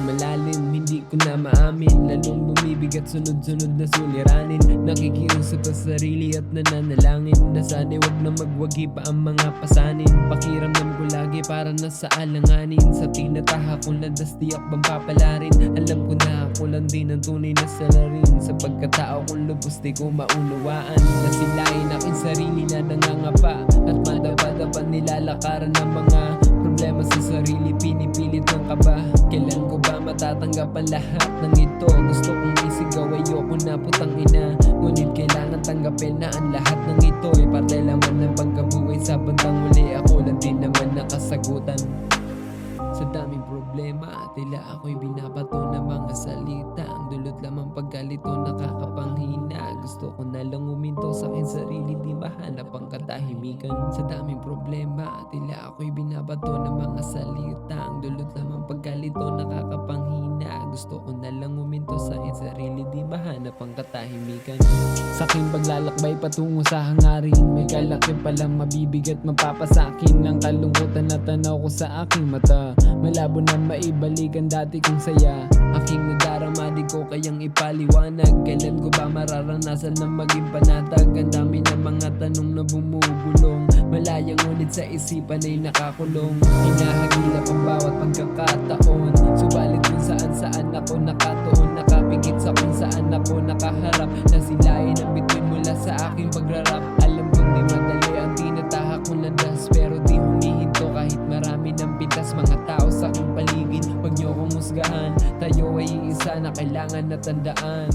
malalim, hindi ko na maamin. Lalong bumibigat, sunod-sunod na suliranin. Nakikiusap sa sarili at nananalangin na sana'y wag na magwagi pa ang mga pasanin. Pakiramdam ko lagi para nasa alanganin. Sa tinataha kong landas di akbang papalarin. Alam ko na ako lang din ang tunay na salarin. Sa pagkatao kong lubos di ko maunawaan. Nasilain aking sarili na nangangapa at madapa-dapa nilalakaran ng mga problema sa sarili. Pinipilit ng kaba. Kailan ko ba matatanggap ang lahat ng ito? Gusto kong isigaw, ayoko na putang ina. Ngunit kailangan tanggapin na ang lahat ng ito ay parte laman ng pagkabuhay. Sa bandang huli ako lang din naman nakasagutan. Sa daming problema, tila ako'y binabato ng mga salita. Ang dulot lamang pagkalito, nakakapanghina. Gusto ko na lang uminto sa aking sarili, di mahanap ang katahimikan. Sa daming problema, tila ako'y binabato ng mga salita. Ang dulot lamang pagkalito, nakakapanghina. Gusto ko na lang uminto sa aking sarili, di mahanap ang katahimikan. Sa aking paglalakbay patungo sa hangarin, may kalaki palang mabibigat mapapasakin. Ang kalungkutan na tanaw ko sa aking mata, malabo na maibalik ang dati kong saya. Aking nadarama di ko kayang ipaliwanag. Kailan ko ba mararanasan na maging panatag? Ang dami ng mga tanong na bumubulong, malayang ngunit sa isipan ay nakakulong. Hinahagilap ang bawat pagkakataon, subalit kung saan ako nakatuon. Nakapikit sa kung saan ako nakaharap. Nasilayan ang bituin mula sa aking pagrarap. Alam kong di madali ang tinatahak kong landas, pero di humihinto kahit marami ng pitas. Mga tao sa aking paligid, huwag niyo akong husgahan. Tayo ay isa na kailangan na tandaan.